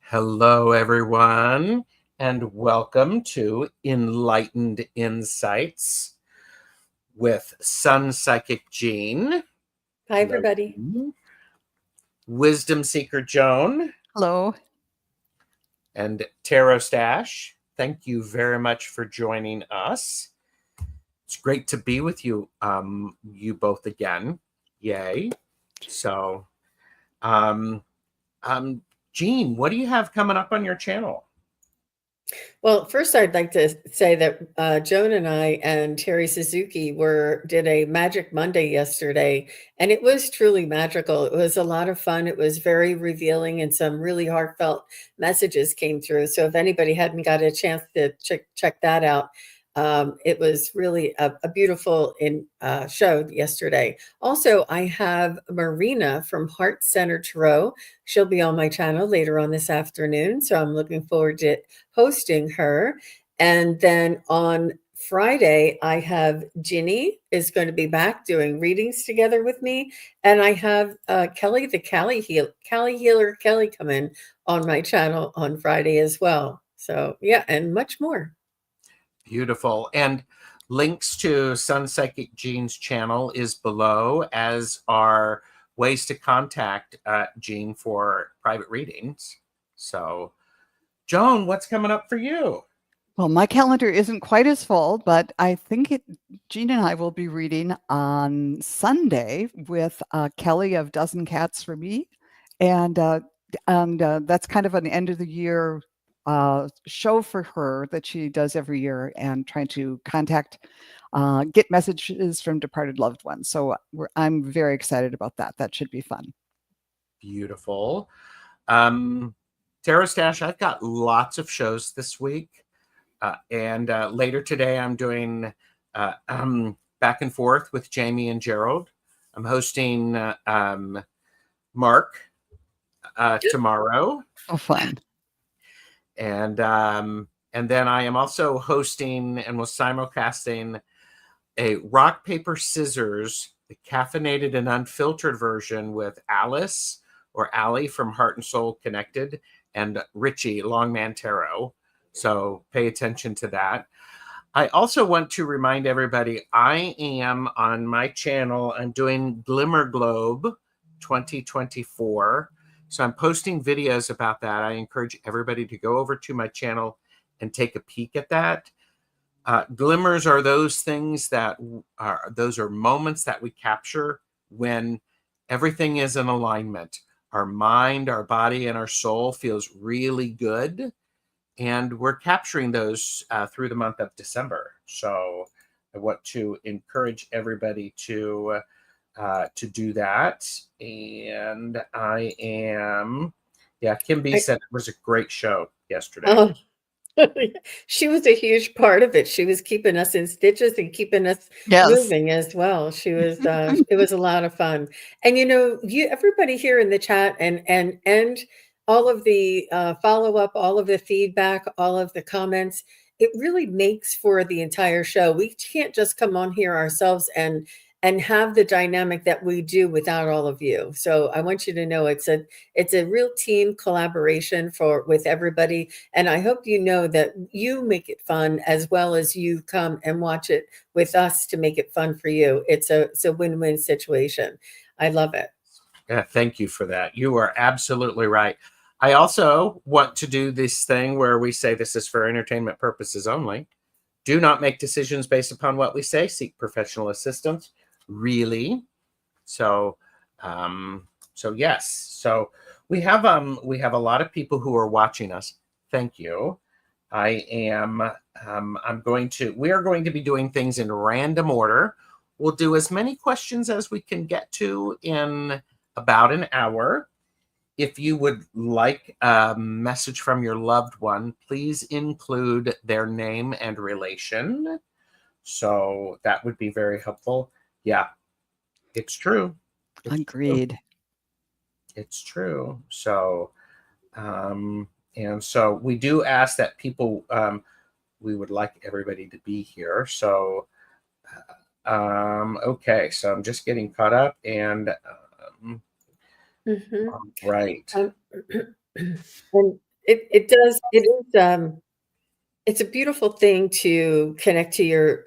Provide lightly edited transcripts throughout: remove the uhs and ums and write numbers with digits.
Hello, everyone, and welcome to Enlightened Insights with SunPsychic Jean. Hi, Hello, everybody. Jean. Wisdom Seeker Joan, Hello. and TarotStache. Thank you very much for joining us. It's great to be with you, you both again. Yay! So, um, Jean, what do you have coming up on your channel? Well, first, I'd like to say that Joan and I and Terry Suzuki did a Magic Monday yesterday, and it was truly magical. It was a lot of fun. It was very revealing, and some really heartfelt messages came through. So, if anybody hadn't got a chance to check that out, it was really a beautiful show yesterday. Also, I have Marina from Heart Center Tarot. She'll be on my channel later on this afternoon, so I'm looking forward to hosting her. And then on Friday, I have Ginny is going to be back doing readings together with me. And I have Kelly, the Cali Healer Kelly, come in on my channel on Friday as well. So, yeah, and much more. Beautiful. And links to SunPsychic Jean's channel is below, as are ways to contact Jean for private readings. So, Joan, what's coming up for you? Well, my calendar isn't quite as full, but I think Jean and I will be reading on Sunday with Kelly of Dozen Cats for Me. And that's kind of an end of the year show for her that she does every year and trying to get messages from departed loved ones. So I'm very excited about that. That should be fun. Beautiful. TarotStache, I've got lots of shows this week. And later today, I'm doing back and forth with Jamie and Gerald. I'm hosting Mark tomorrow. Oh, fun. And then I am also hosting and will simulcasting a rock, paper, scissors, the caffeinated and unfiltered version with Alice or Allie from Heart and Soul Connected and Richie Longman Tarot. So pay attention to that. I also want to remind everybody, I am on my channel. I'm doing Glimmer Globe 2024. So I'm posting videos about that. I encourage everybody to go over to my channel and take a peek at that. Glimmers are those things those are moments that we capture when everything is in alignment. Our mind, our body, and our soul feels really good. And we're capturing those through the month of December. So I want to encourage everybody to do that. And Kim B said it was a great show yesterday. Oh. She was a huge part of it. She was keeping us in stitches and keeping us moving as well. She was it was a lot of fun. And everybody here in the chat and all of the follow-up, all of the feedback, all of the comments, it really makes for the entire show. We can't just come on here ourselves and have the dynamic that we do without all of you. So I want you to know it's a real team collaboration with everybody. And I hope you know that you make it fun as well as you come and watch it with us to make it fun for you. It's a win-win situation. I love it. Yeah, thank you for that. You are absolutely right. I also want to do this thing where we say this is for entertainment purposes only. Do not make decisions based upon what we say. Seek professional assistance. Really. So yes. So we have a lot of people who are watching us. Thank you. we are going to be doing things in random order. We'll do as many questions as we can get to in about an hour. If you would like a message from your loved one, please include their name and relation. So that would be very helpful. Yeah, it's true. Agreed. It's true. So, and so we do ask that people, we would like everybody to be here. So, okay. So I'm just getting caught up and, right. And It does. It is. It's a beautiful thing to connect to your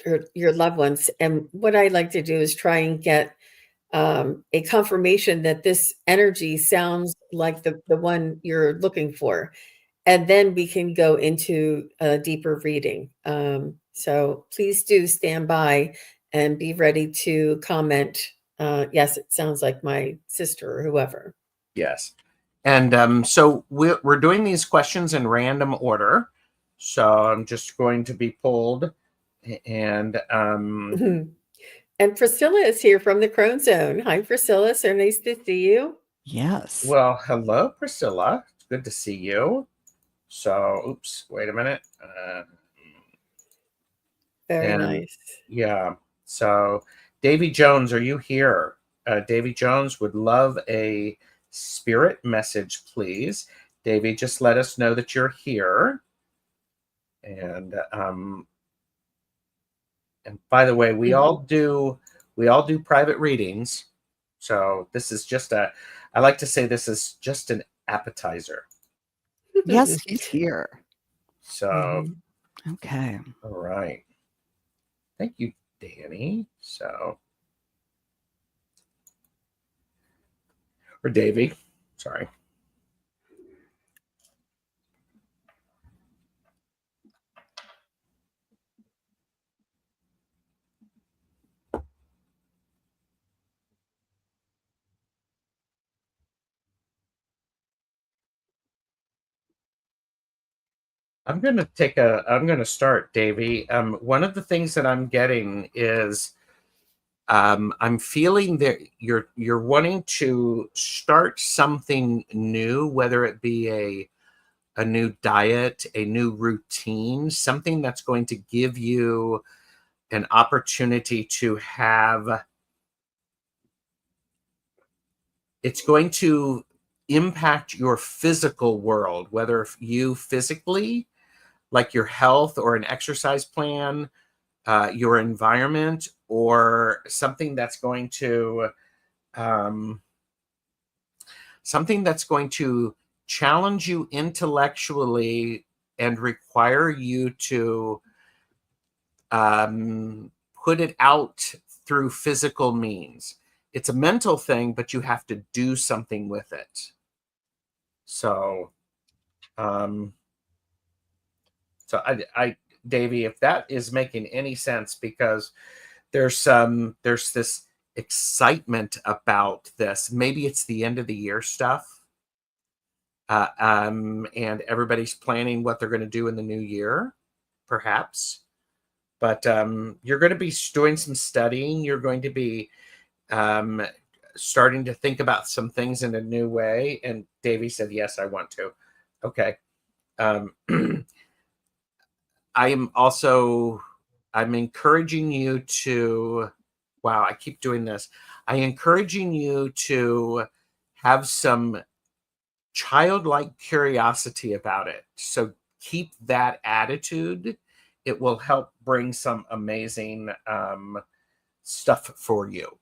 loved ones. And what I like to do is try and get a confirmation that this energy sounds like the one you're looking for. And then we can go into a deeper reading. So please do stand by and be ready to comment. Yes, it sounds like my sister or whoever. Yes. And so we're doing these questions in random order. So I'm just going to be pulled. And And Priscilla is here from the Crone Zone. Hi, Priscilla. So nice to see you. Yes. well, hello, Priscilla. It's good to see you. So, oops, wait a minute. Very And nice. yeah, so Davy Jones, are you here? Davy Jones would love a spirit message, please. Davy, just let us know that you're here. And by the way, we all do private readings. So this is just I like to say this is just an appetizer. Yes, he's here. So Okay. all right. Thank you, Danny. Or Davy. Sorry. I'm going to start, Davy. One of the things that I'm getting is I'm feeling that you're wanting to start something new, whether it be a new diet, a new routine, something that's going to give you an opportunity to have, it's going to impact your physical world, whether you physically, like your health or an exercise plan, your environment, or something that's going to um, challenge you intellectually and require you to put it out through physical means. It's a mental thing, but you have to do something with it. So, um, I, Davey, if that is making any sense, because there's this excitement about this. Maybe it's the end of the year stuff, and everybody's planning what they're going to do in the new year, perhaps. But you're going to be doing some studying. You're going to be starting to think about some things in a new way. And Davey said, "Yes, I want to." Okay. I'm encouraging you to, wow, I keep doing this. I'm encouraging you to have some childlike curiosity about it. So keep that attitude. It will help bring some amazing stuff for you.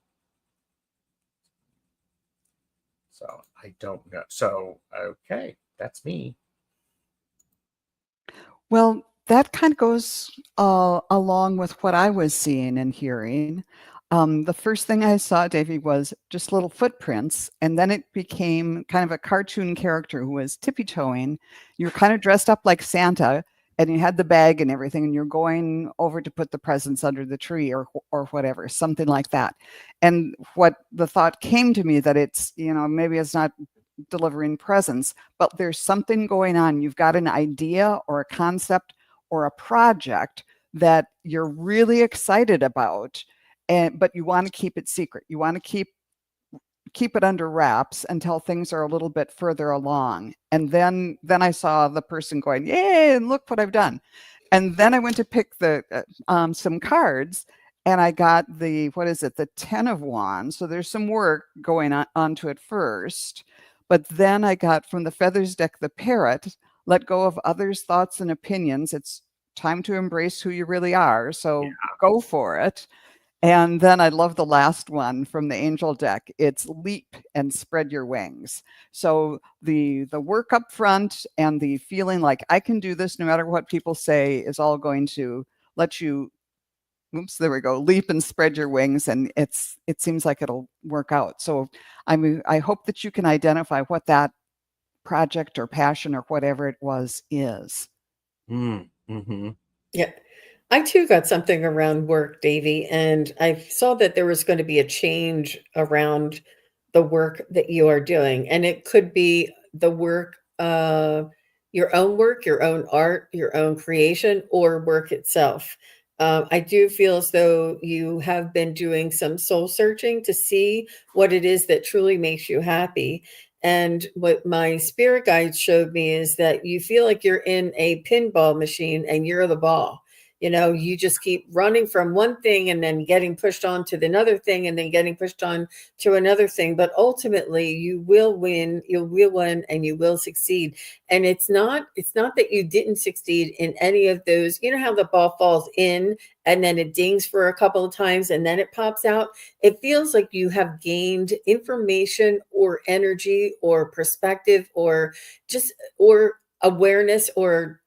So I don't know. So, okay, that's me. Well, that kind of goes along with what I was seeing and hearing. The first thing I saw, Davey, was just little footprints, and then it became kind of a cartoon character who was tippy-toeing. You're kind of dressed up like Santa, and you had the bag and everything, and you're going over to put the presents under the tree or whatever, something like that. And what the thought came to me that it's, maybe it's not delivering presents, but there's something going on. You've got an idea or a concept or a project that you're really excited about, but you want to keep it secret. You want to keep it under wraps until things are a little bit further along. And then I saw the person going, "Yay, and look what I've done." And then I went to pick the some cards, and I got the, what is it, the 10 of Wands. So there's some work going onto it first. But then I got from the Feathers deck the Parrot, let go of others' thoughts and opinions. It's time to embrace who you really are. So go for it. And then I love the last one from the angel deck. It's leap and spread your wings. So the work up front and the feeling like I can do this no matter what people say is all going to let you, oops, there we go, leap and spread your wings. And it seems like it'll work out. So I hope that you can identify what that project or passion or whatever it was is. Mm-hmm. Yeah. I too got something around work, Davy, and I saw that there was going to be a change around the work that you are doing. And it could be the work, your own work, your own art, your own creation, or work itself. I do feel as though you have been doing some soul searching to see what it is that truly makes you happy. And what my spirit guide showed me is that you feel like you're in a pinball machine and you're the ball. You know, you just keep running from one thing and then getting pushed on to another thing and then getting pushed on to another thing. But ultimately you will win, and you will succeed. And it's not that you didn't succeed in any of those. You know how the ball falls in and then it dings for a couple of times and then it pops out? It feels like you have gained information or energy or perspective or awareness or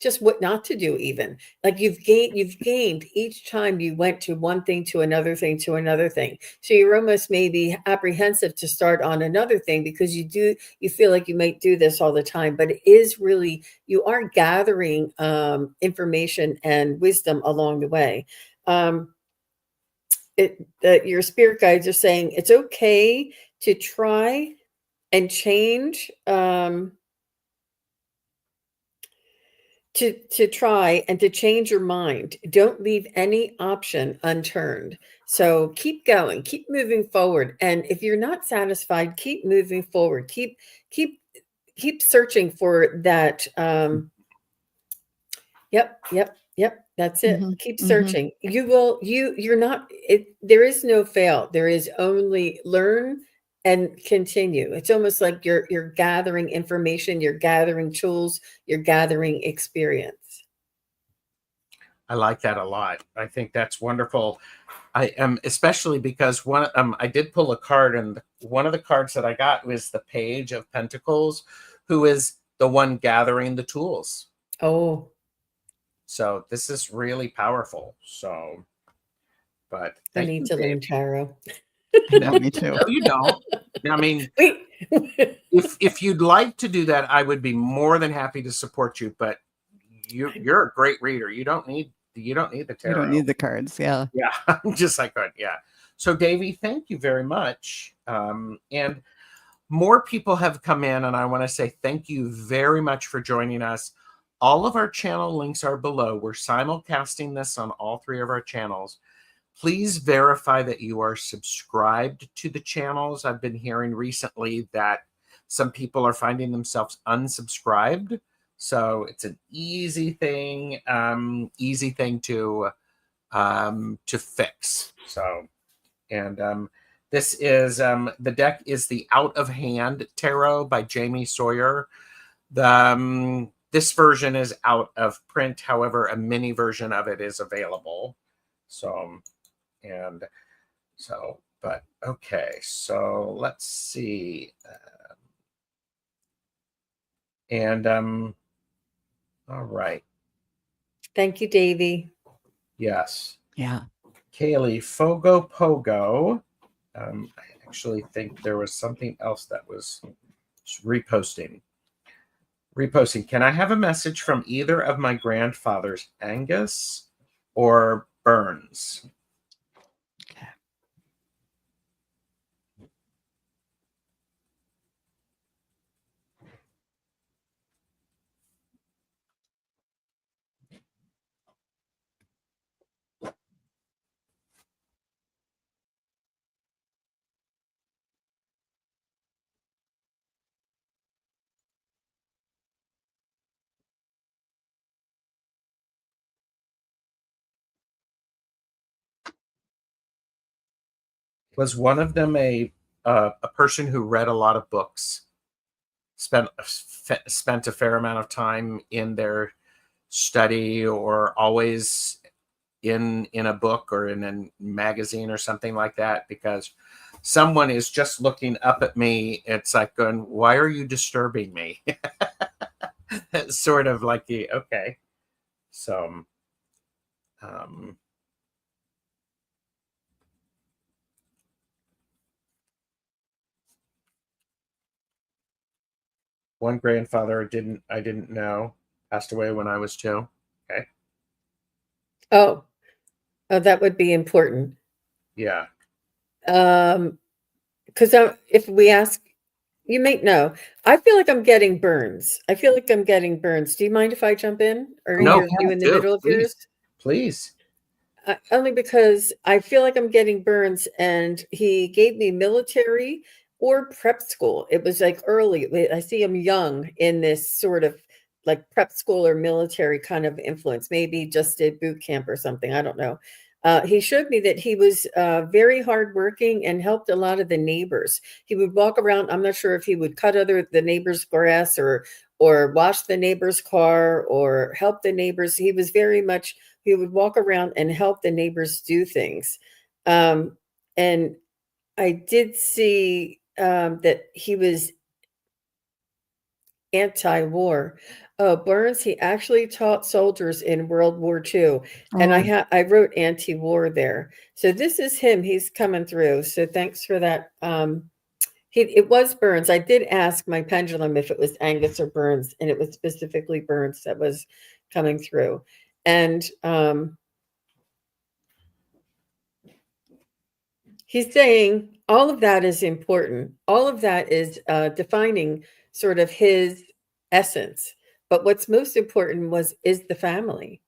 just what not to do. Even like you've gained each time you went to one thing to another thing to another thing. So you're almost maybe apprehensive to start on another thing because you feel like you might do this all the time, but it is really, you are gathering information and wisdom along the way. Your spirit guides are saying it's okay to try and change, to try and to change your mind. Don't leave any option unturned. So keep going, keep moving forward. And if you're not satisfied, keep moving forward. Keep searching for that. Yep. That's it. Mm-hmm. Keep Mm-hmm. searching. You're not it. There is no fail. There is only learn and continue. It's almost like you're gathering information, you're gathering tools, you're gathering experience. I like that a lot. I think that's wonderful. I am, especially because I did pull a card, and one of the cards that I got was the Page of Pentacles, who is the one gathering the tools. Oh, So this is really powerful. So, but I thank need you, to Dave. learn tarot. I know, me too. No, you don't. I mean, Wait. if you'd like to do that, I would be more than happy to support you. But you're a great reader. You don't need the You tarot. don't need the cards. Yeah. Yeah, just like that. Yeah. So, Davey, thank you very much. And more people have come in, and I want to say thank you very much for joining us. All of our channel links are below. We're simulcasting this on all three of our channels. Please verify that you are subscribed to the channels. I've been hearing recently that some people are finding themselves unsubscribed. So it's an easy thing to fix. So, and this is the deck is the Out of Hand Tarot by Jamie Sawyer. This version is out of print. However, a mini version of it is available. So, and so, but okay. So let's see. All right. Thank you, Davy. Yes. Yeah. Kaylee Fogo Pogo. I actually think there was something else that was reposting. Can I have a message from either of my grandfathers, Angus or Burns? Okay. Was one of them a person who read a lot of books, spent a fair amount of time in their study, or always in a book or in a magazine or something like that, because someone is just looking up at me. It's like going, why are you disturbing me? It's sort of like the, okay. So um one grandfather I didn't know passed away when I was 2. Okay. Oh, that would be important. Yeah. Because if we ask, you may know. I feel like I'm getting burns. I feel like I'm getting burns. Do you mind if I jump in, or Go No, you ahead. in the do, middle of yours? please. Only because I feel like I'm getting burns, and he gave me military or prep school. It was like early. I see him young in this sort of like prep school or military kind of influence. Maybe just did boot camp or something. I don't know. He showed me that he was very hardworking and helped a lot of the neighbors. He would walk around. I'm not sure if he would cut the neighbors' grass or wash the neighbor's car or help the neighbors. He was very much, he would walk around and help the neighbors do things. And I did see that he was anti-war. Oh, Burns, he actually taught soldiers in World War II. And Oh, I wrote anti-war there. So this is him. He's coming through. So thanks for that. It was Burns. I did ask my pendulum if it was Angus or Burns, and it was specifically Burns that was coming through. And he's saying all of that is important. All of that is defining sort of his essence. But what's most important is the family,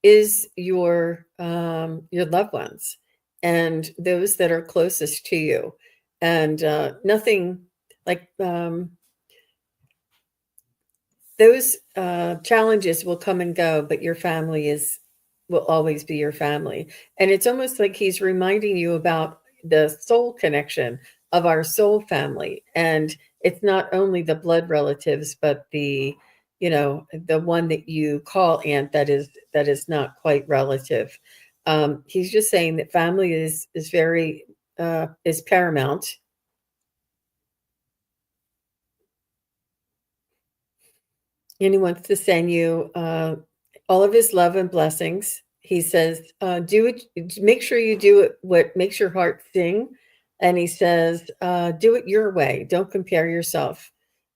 is your loved ones, and those that are closest to you, and nothing like those challenges will come and go, but your family will always be your family. And it's almost like he's reminding you about the soul connection of our soul family. And it's not only the blood relatives, but the one that you call aunt that is not quite relative. He's just saying that family is very is paramount. And he wants to send you all of his love and blessings. He says, do it, make sure you do it what makes your heart sing. And he says, do it your way. Don't compare yourself.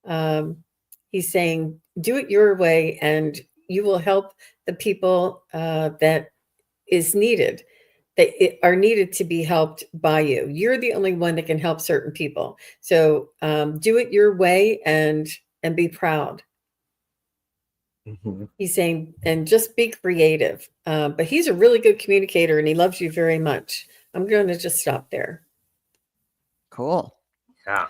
Um, he's saying, do it your way, and you will help the people that is needed, are needed to be helped by you. You're the only one that can help certain people. So do it your way, and be proud. Mhm. He's saying, and just be creative. But he's a really good communicator, and he loves you very much. I'm going to just stop there. cool. Yeah.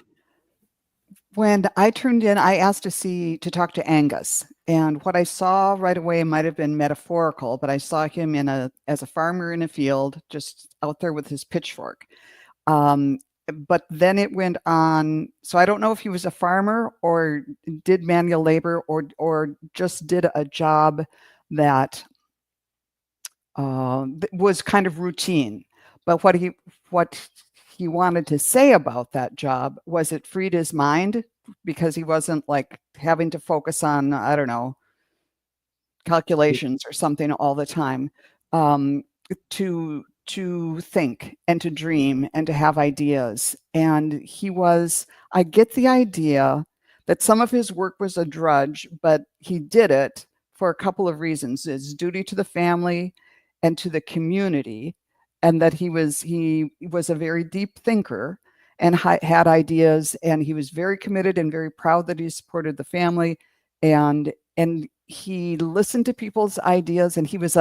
When I tuned in, I asked to talk to Angus, and what I saw right away might have been metaphorical, but I saw him as a farmer in a field, just out there with his pitchfork. But then it went on. So I don't know if he was a farmer or did manual labor or just did a job that was kind of routine. But what he wanted to say about that job was it freed his mind because he wasn't like having to focus on, I don't know, calculations or something all the time, um, to think and to dream and to have ideas. And I get the idea that some of his work was a drudge, but he did it for a couple of reasons: his duty to the family and to the community, and that he was a very deep thinker and had ideas, and he was very committed and very proud that he supported the family, and he listened to people's ideas, and he was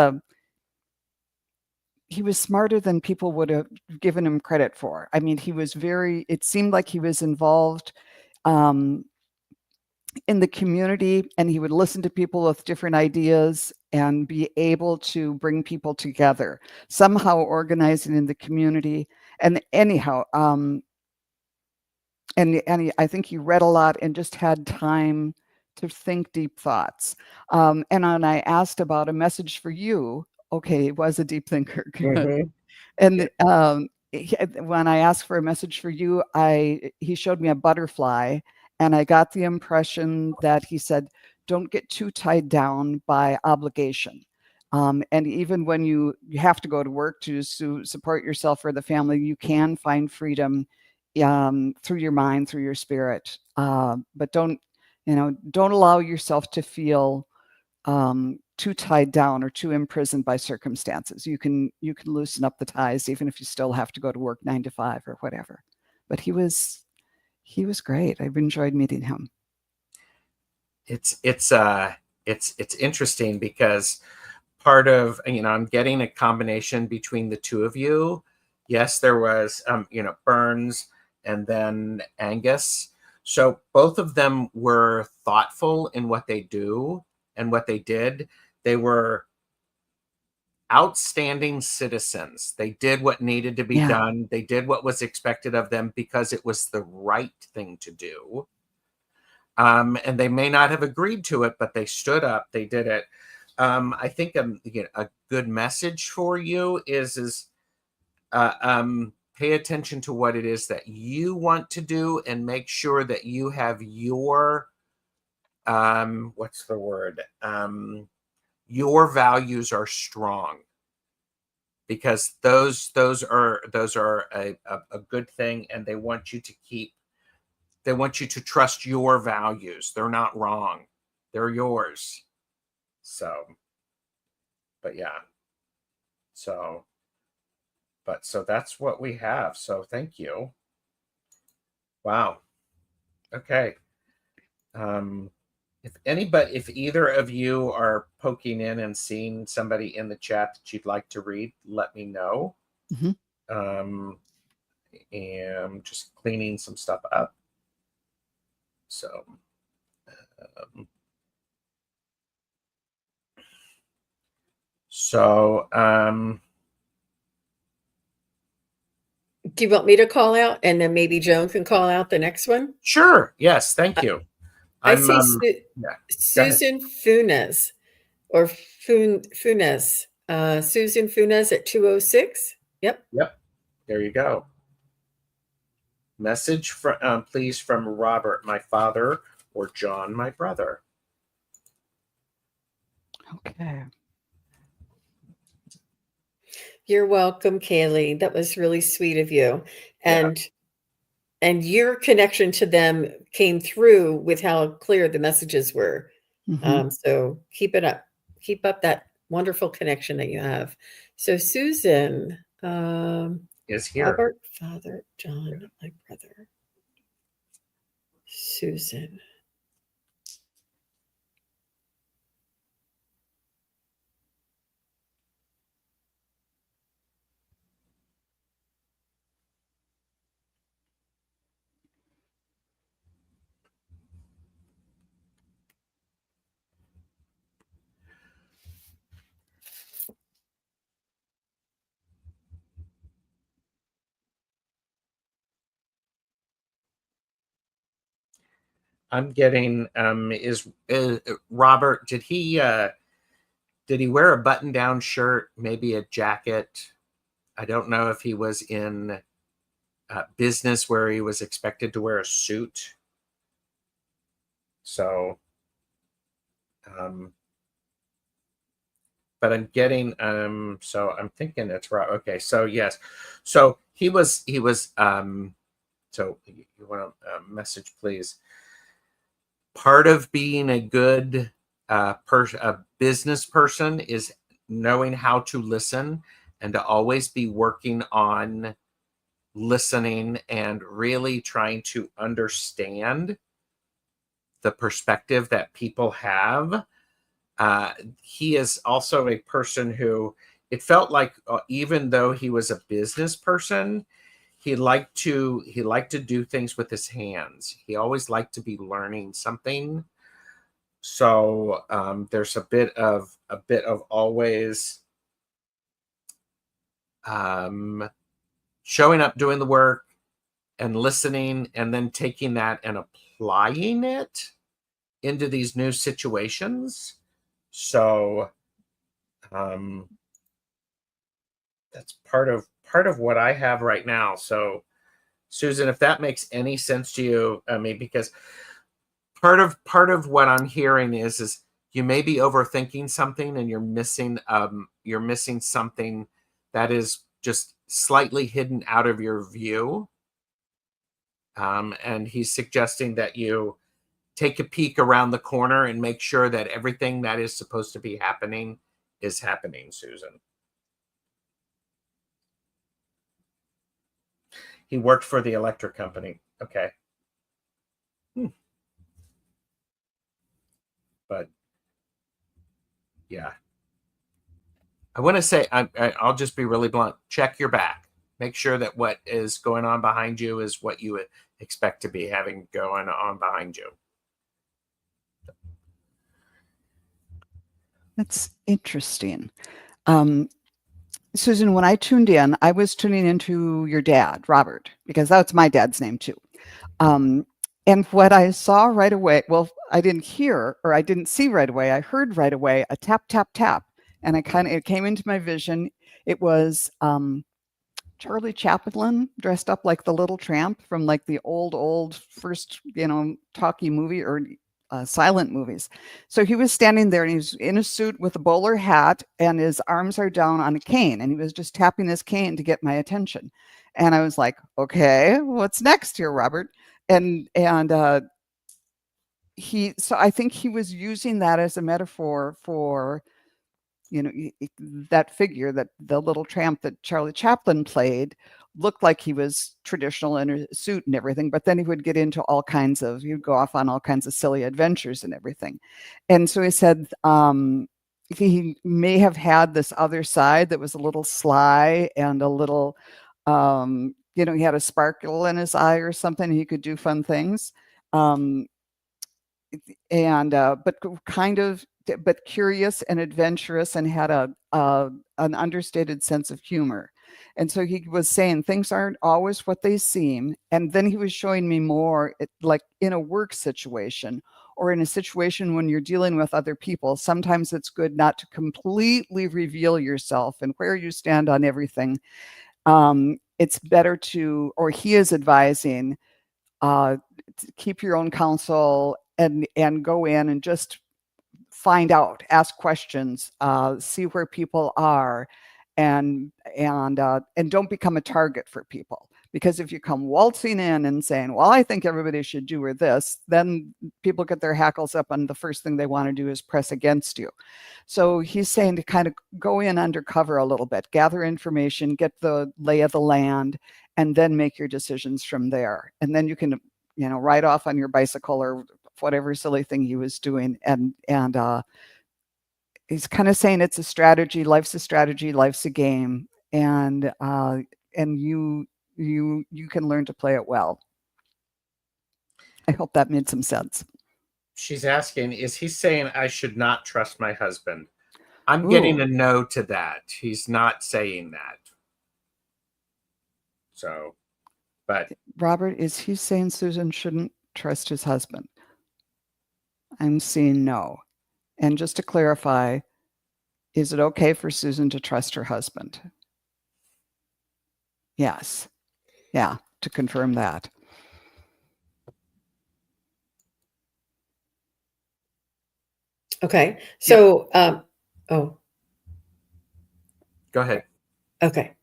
smarter than people would have given him credit for. I mean, it seemed like he was involved um, in the community, and he would listen to people with different ideas and be able to bring people together, somehow organizing in the community. And anyhow, I think he read a lot and just had time to think deep thoughts. And when I asked about a message for you, okay, he was a deep thinker. Mhm. And when I asked for a message for you, he showed me a butterfly, and I got the impression that he said, "Don't get too tied down by obligation." And even when you have to go to work to support yourself or the family, you can find freedom through your mind, through your spirit. But don't allow yourself to feel too tied down or too imprisoned by circumstances. You can loosen up the ties, even if you still have to go to work 9 to 5 or whatever. But he was great. I've enjoyed meeting him. It's interesting because part of, I'm getting a combination between the two of you. Yes, there was Burns and then Angus. So both of them were thoughtful in what they do and what they did. They were outstanding citizens. They did what needed to be done. They did what was expected of them because it was the right thing to do. And they may not have agreed to it, but they stood up. They did it. I think a good message for you is pay attention to what it is that you want to do, and make sure that you have your what's the word? Your values are strong, because those are a good thing, and they want you to trust your values. They're not wrong. They're yours. So, but yeah. So that's what we have. So thank you. Wow. Okay. If either of you are poking in and seeing somebody in the chat that you'd like to read, let me know. Mm-hmm. And just cleaning some stuff up. So, Do you want me to call out, and then maybe Joan can call out the next one? Sure. Yes. Thank you. I see yeah. Susan Funes or Funes. Susan Funes at 206. Yep. There you go. Message from please, from Robert, my father, or John, my brother. Okay. You're welcome, Kaylee. That was really sweet of you. And your connection to them came through with how clear the messages were. Mm-hmm. So keep it up. Keep up that wonderful connection that you have. So Susan, Is here. Robert, father, John, my brother. Susan. I'm getting is Robert, did he wear a button-down shirt, maybe a jacket? I don't know if he was in business where he was expected to wear a suit. So but I'm getting so I'm thinking it's right. Okay, so yes. So he was so you want a message, please? Part of being a good a business person is knowing how to listen, and to always be working on listening and really trying to understand the perspective that people have. He is also a person who, it felt like even though he was a business person, he liked to do things with his hands. He always liked to be learning something. So there's a bit of always showing up, doing the work, and listening, and then taking that and applying it into these new situations. So that's part of what I have right now. So, Susan, if that makes any sense to you, I mean, because part of what I'm hearing is you may be overthinking something, and you're missing something that is just slightly hidden out of your view. And he's suggesting that you take a peek around the corner and make sure that everything that is supposed to be happening is happening, Susan. He worked for the electric company. Okay. But yeah, I want to say, I'll just be really blunt. Check your back. Make sure that what is going on behind you is what you would expect to be having going on behind you. That's interesting. Susan, when I tuned in, I was tuning into your dad, Robert, because that's my dad's name too. And what I saw right away, well, I didn't hear or I didn't see right away. I heard right away a tap, tap, tap. And it came into my vision. It was Charlie Chaplin dressed up like the little tramp from like the old first, talkie movie or silent movies. So he was standing there and he was in a suit with a bowler hat and his arms are down on a cane. And he was just tapping his cane to get my attention. And I was like, okay, what's next here, Robert? So I think he was using that as a metaphor for, that figure, that the little tramp that Charlie Chaplin played looked like he was traditional in a suit and everything, but then he would get into he'd go off on all kinds of silly adventures and everything. And so he said, he may have had this other side that was a little sly and a little, he had a sparkle in his eye or something. He could do fun things. But curious and adventurous and had an understated sense of humor. And so he was saying things aren't always what they seem. And then he was showing me more like in a work situation or in a situation when you're dealing with other people. Sometimes it's good not to completely reveal yourself and where you stand on everything. It's better or he is advising, to keep your own counsel and go in and just find out, ask questions, see where people are, and don't become a target for people. Because if you come waltzing in and saying, well, I think everybody should do or this, then people get their hackles up and the first thing they want to do is press against you. So he's saying to kind of go in undercover a little bit, gather information, get the lay of the land, and then make your decisions from there. And then you can, ride off on your bicycle or whatever silly thing he was doing. And he's kind of saying it's a strategy. Life's a strategy. Life's a game. And you can learn to play it well. I hope that made some sense. She's asking, is he saying I should not trust my husband? I'm getting a no to that. He's not saying that. So, but Robert, is he saying Susan shouldn't trust his husband? I'm seeing no. And just to clarify, is it okay for Susan to trust her husband? Yes. Yeah, to confirm that. Okay. So, go ahead. Okay.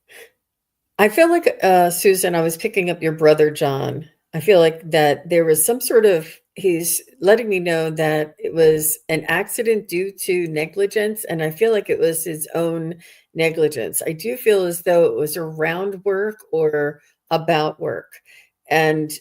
I feel like, Susan, I was picking up your brother, John. I feel like that there was some sort of, he's letting me know that it was an accident due to negligence. And I feel like it was his own negligence. I do feel as though it was around work or about work. And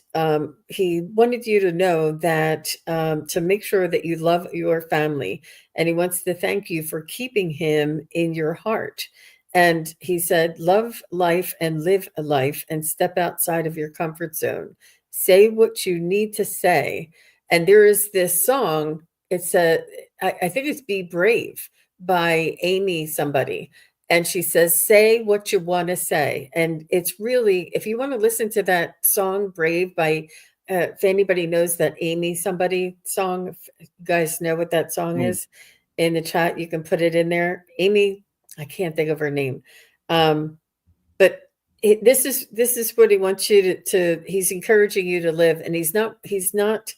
he wanted you to know that to make sure that you love your family. And he wants to thank you for keeping him in your heart. And he said, love life and live a life and step outside of your comfort zone. Say what you need to say. And there is this song. It's I think it's Be Brave by Amy somebody. And she says, say what you want to say. And it's really, if you want to listen to that song, Brave by, if anybody knows that Amy somebody song, if you guys know what that song is in the chat, you can put it in there. Amy, I can't think of her name. But this is what he wants you to. He's encouraging you to live, and he's not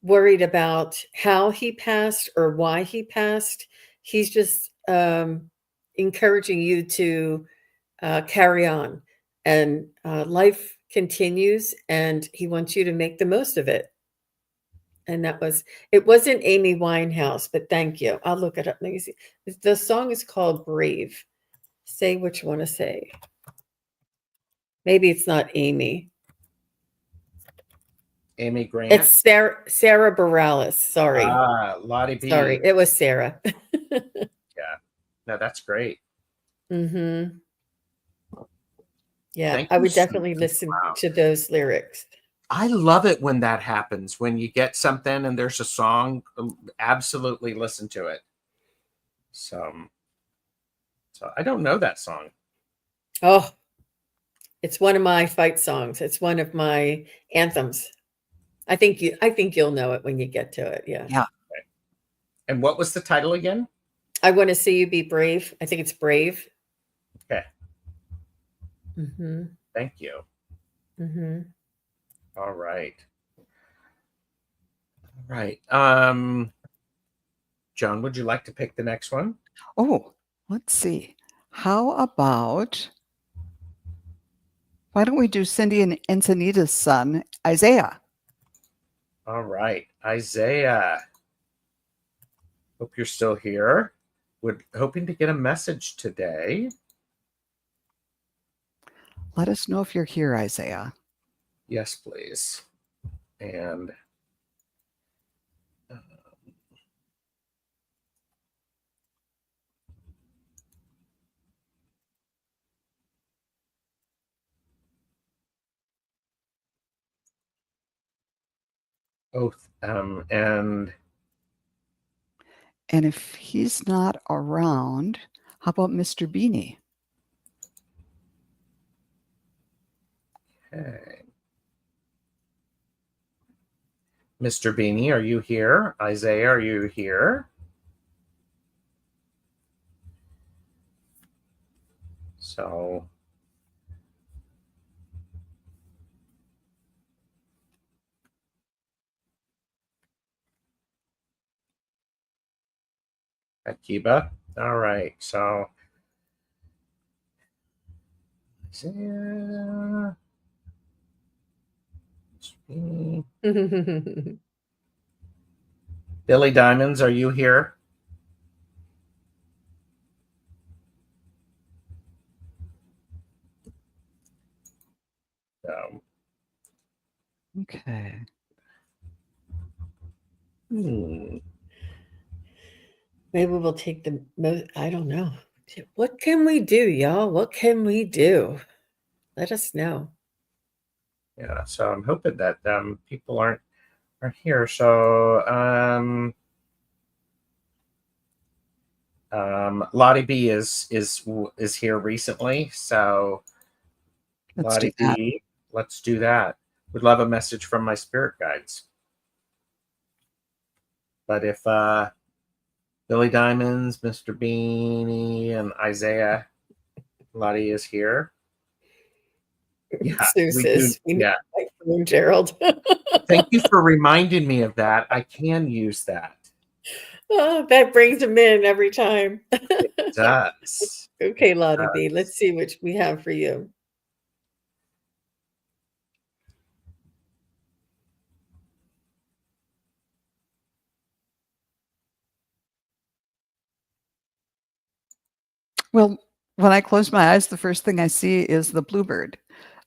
worried about how he passed or why he passed. He's just encouraging you to carry on, and life continues, and he wants you to make the most of it. And it wasn't Amy Winehouse, but thank you. I'll look it up. Let me see. The song is called Brave. Say what you want to say. Maybe it's not Amy. Amy Grant. It's Sarah Bareilles. Sorry. Lottie B. Sorry, it was Sarah. Yeah. No, that's great. Mm-hmm. Yeah, Thank I you would so definitely much. listen Wow. to those lyrics. I love it when that happens, when you get something and there's a song, absolutely listen to it. So I don't know that song. Oh, it's one of my fight songs. It's one of my anthems. I think you'll know it when you get to it. Yeah. Yeah. Okay. And what was the title again? I Want to See You Be Brave. I think it's Brave. Okay. Mm-hmm. Thank you. Mm-hmm. All right. All right. Joan, would you like to pick the next one? Oh, let's see. How about, why don't we do Cindy and Encinitas' son, Isaiah? All right. Isaiah. Hope you're still here. We're hoping to get a message today. Let us know if you're here, Isaiah. Yes, please. And and if he's not around, how about Mr. Beanie? okay. Mr. Beanie, are you here? Isaiah, are you here? So Akiba. All right. So Isaiah. Billy Diamonds, are you here? Okay. Maybe we'll take the most. I don't know. What can we do, y'all? What can we do? Let us know. Yeah, so I'm hoping that people aren't here. So Lottie B is here recently. So Lottie B, let's do that. Would love a message from my spirit guides. But if Billy Diamonds, Mr. Beanie, and Isaiah, Lottie is here. Yeah, we do. Yeah, Gerald. Thank you for reminding me of that. I can use that. Oh, that brings him in every time. It does. Okay, Lottie B, let's see what we have for you. Well, when I close my eyes, the first thing I see is the bluebird.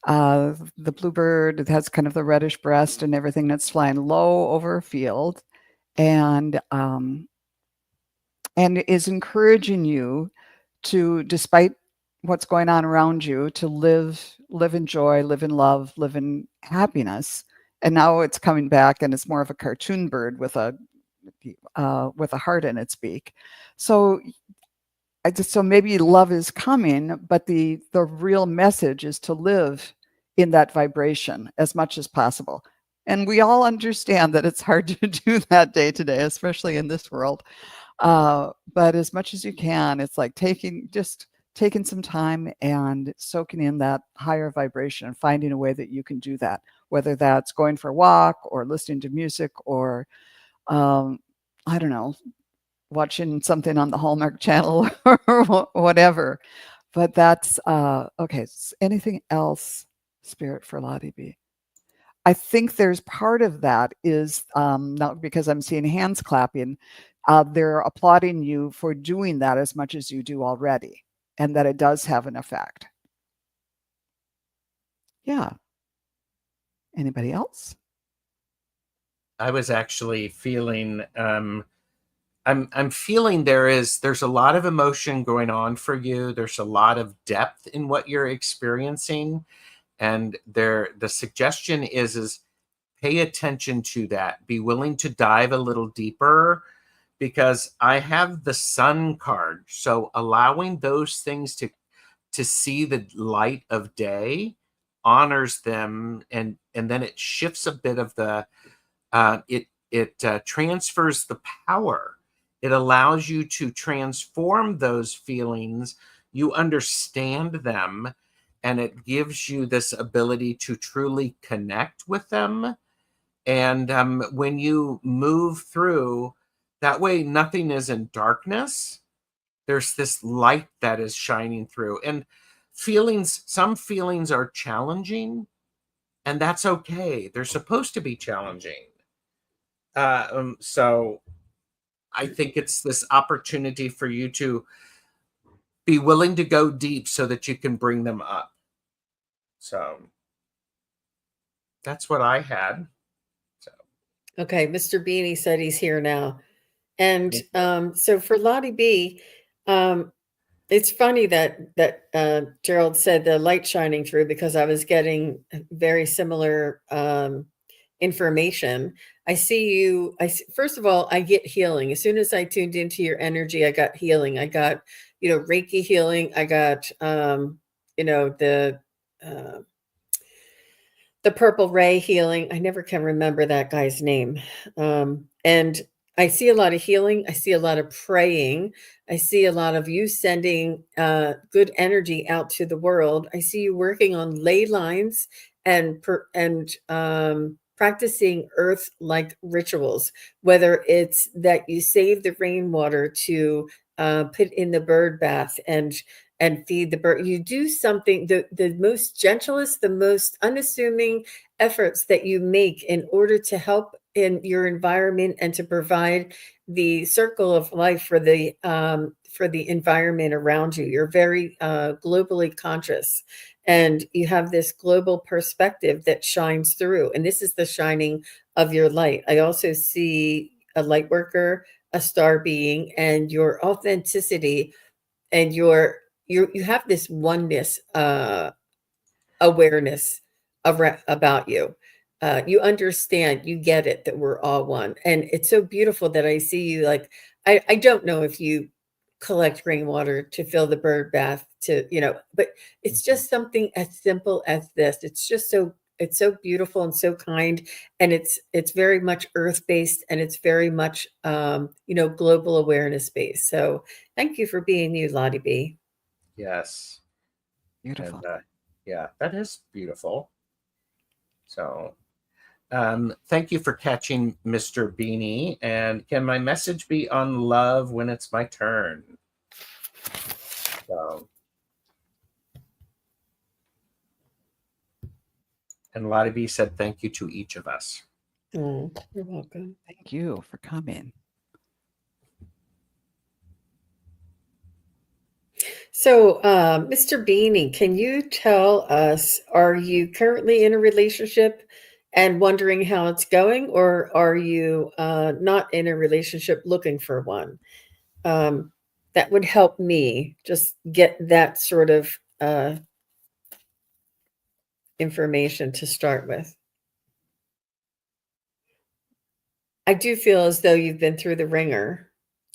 The bluebird has kind of the reddish breast and everything that's flying low over a field, and is encouraging you to, despite what's going on around you, to live in joy, live in love, live in happiness. And now it's coming back, and it's more of a cartoon bird with a heart in its beak. So maybe love is coming, but the real message is to live in that vibration as much as possible. And we all understand that it's hard to do that day to day, especially in this world. But as much as you can, it's like taking some time and soaking in that higher vibration and finding a way that you can do that, whether that's going for a walk or listening to music or, I don't know, watching something on the Hallmark Channel or whatever. But that's okay. Anything else, Spirit, for Lottie B? I think there's part of that is not because I'm seeing hands clapping. They're applauding you for doing that as much as you do already, and that it does have an effect. Yeah. Anybody else? I was actually feeling I'm feeling there's a lot of emotion going on for you. There's a lot of depth in what you're experiencing. And the suggestion is pay attention to that. Be willing to dive a little deeper, because I have the Sun card. So allowing those things to see the light of day honors them, and then it shifts a bit of the it transfers the power. It allows you to transform those feelings. You understand them, and it gives you this ability to truly connect with them. And when you move through that way, nothing is in darkness. There's this light that is shining through. And some feelings are challenging, and that's okay. They're supposed to be challenging. So I think it's this opportunity for you to be willing to go deep so that you can bring them up. So that's what I had. So Okay, Mr. Beanie said he's here now. And so for Lottie B, it's funny that Gerald said the light shining through, because I was getting very similar information. I see you. First of all, I get healing. As soon as I tuned into your energy, I got healing. I got, Reiki healing. I got, the purple ray healing. I never can remember that guy's name. And I see a lot of healing. I see a lot of praying. I see a lot of you sending good energy out to the world. I see you working on ley lines and practicing earth-like rictuals, whether it's that you save the rainwater to put in the bird bath and feed the bird. You do something, the most gentlest, the most unassuming efforts that you make in order to help in your environment and to provide the circle of life for the environment around you. You're very globally conscious, and you have this global perspective that shines through. And this is the shining of your light. I also see a light worker, a star being, and your authenticity, and you have this oneness awareness about you. You understand, you get it, that we're all one. And it's so beautiful that I see you, like, I don't know if you collect rainwater to fill the bird bath, but it's just something as simple as this. It's so beautiful and so kind, and it's very much earth-based, and it's very much global awareness based. So thank you for being you, Lottie B. yes. Beautiful. And yeah, that is beautiful. So thank you for catching Mr. Beanie. And can my message be on love when it's my turn? So, and Lottie B said thank you to each of us. Oh, you're welcome. Thank you for coming. So, Mr. Beanie, can you tell us, are you currently in a relationship and wondering how it's going, or are you not in a relationship looking for one? That would help me just get that sort of information to start with. I do feel as though you've been through the ringer.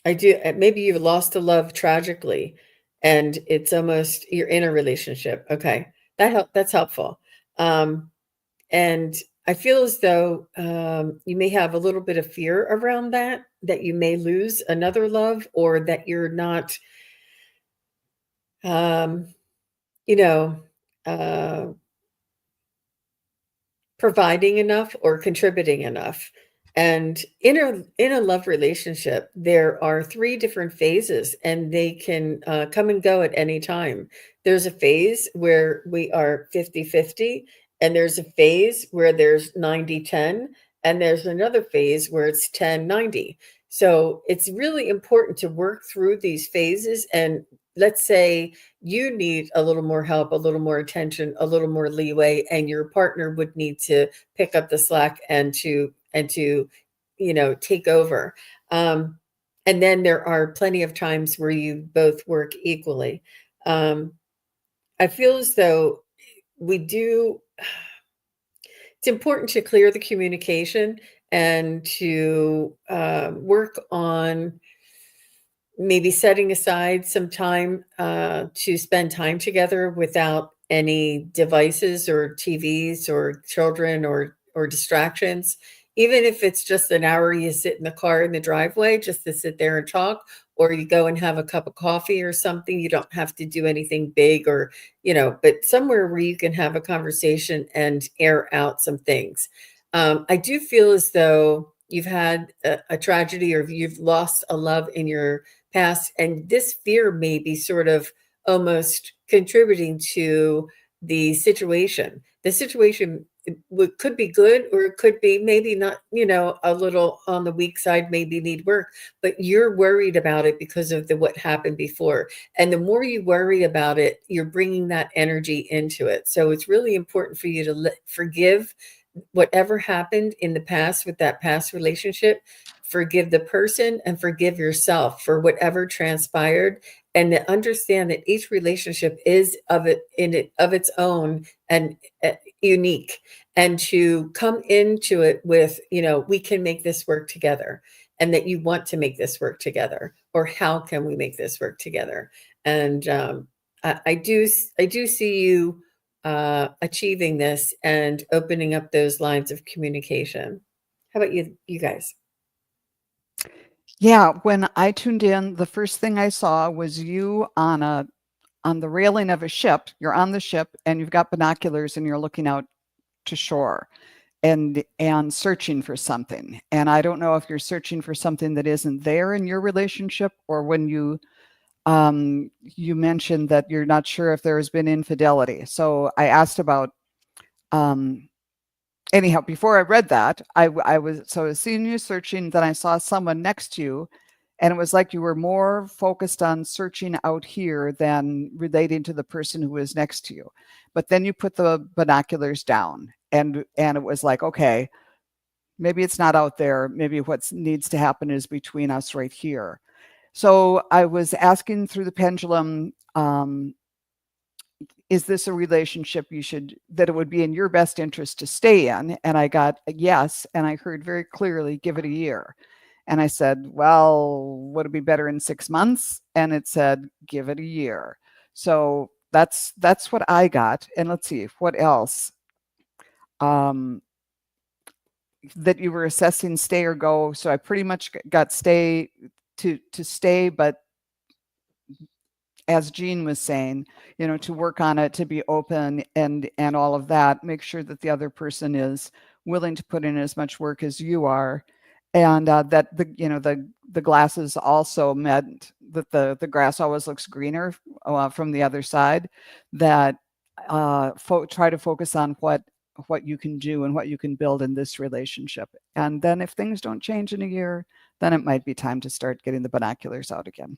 I do. Maybe you've lost a love tragically, and it's almost you're in a relationship. Okay, that's helpful. And I feel as though you may have a little bit of fear around that you may lose another love, or that you're not, you know, uh, providing enough or contributing enough. And in a love relationship, there are 3 different phases, and they can come and go at any time. There's a phase where we are 50-50, and there's a phase where there's 90-10, and there's another phase where it's 10-90. So it's really important to work through these phases. And let's say you need a little more help, a little more attention, a little more leeway, and your partner would need to pick up the slack and to take over. And then there are plenty of times where you both work equally. I feel as though it's important to clear the communication and to work on maybe setting aside some time to spend time together without any devices or TVs or children or distractions. Even if it's just an hour, you sit in the car in the driveway just to sit there and talk, or you go and have a cup of coffee or something. You don't have to do anything big, or but somewhere where you can have a conversation and air out some things. I do feel as though you've had a tragedy, or you've lost a love in your past, and this fear may be sort of almost contributing to the situation. The situation could be good, or it could be maybe not, a little on the weak side, maybe need work, but you're worried about it because of what happened before. And the more you worry about it, you're bringing that energy into it. So it's really important for you to forgive whatever happened in the past with that past relationship. Forgive the person and forgive yourself for whatever transpired, and to understand that each relationship is of its own and unique, and to come into it with, we can make this work together, and that you want to make this work together, or how can we make this work together. And I do see you achieving this and opening up those lines of communication. How about you guys? Yeah, when I tuned in, the first thing I saw was you on the railing of a ship. You're on the ship and you've got binoculars and you're looking out to shore and searching for something. And I don't know if you're searching for something that isn't there in your relationship, or when you mentioned that you're not sure if there has been infidelity. So I asked about anyhow, before I read that, I was seeing you searching, then I saw someone next to you, and it was like you were more focused on searching out here than relating to the person who was next to you. But then you put the binoculars down, and it was like, okay, maybe it's not out there. Maybe what needs to happen is between us right here. So I was asking through the pendulum, is this a relationship that it would be in your best interest to stay in? And I got a yes. And I heard very clearly, give it a year. And I said, well, would it be better in 6 months? And it said, give it a year. So that's what I got. And let's see, what else? That you were assessing stay or go. So I pretty much got stay to stay, but as Jean was saying, to work on it, to be open and all of that, make sure that the other person is willing to put in as much work as you are. And that the glass is also meant that the grass always looks greener from the other side, that try to focus on what you can do and what you can build in this relationship. And then if things don't change in a year, then it might be time to start getting the binoculars out again.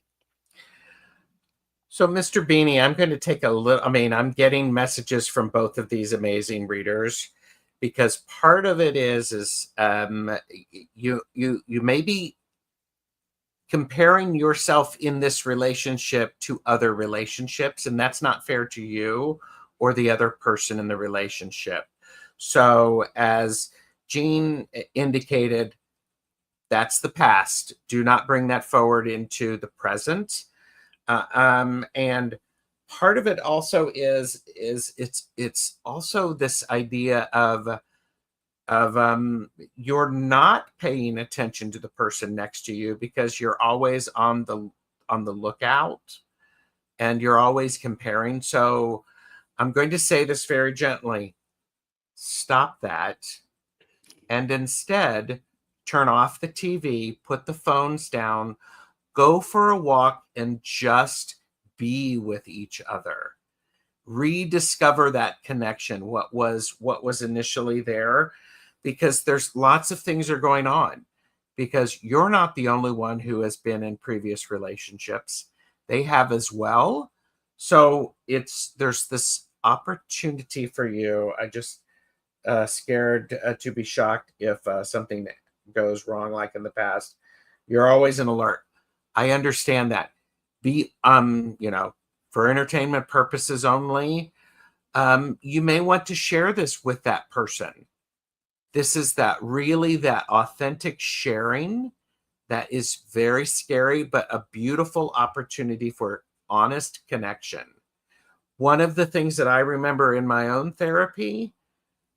So, Mr. Beanie, I'm going to take I'm getting messages from both of these amazing readers, because part of it is you may be comparing yourself in this relationship to other relationships, and that's not fair to you or the other person in the relationship. So, as Jean indicated, that's the past. Do not bring that forward into the present. And part of it also is it's also this idea of you're not paying attention to the person next to you because you're always on the lookout and you're always comparing. So I'm going to say this very gently. Stop that. And instead, turn off the TV, put the phones down, go for a walk, and just be with each other. Rediscover that connection, what was initially there, because there's lots of things are going on, because you're not the only one who has been in previous relationships. They have as well. So there's this opportunity for you. I just scared to be shocked if something goes wrong like in the past. You're always an alert. I understand that. Be for entertainment purposes only, you may want to share this with that person. This is that authentic sharing that is very scary, but a beautiful opportunity for honest connection. One of the things that I remember in my own therapy,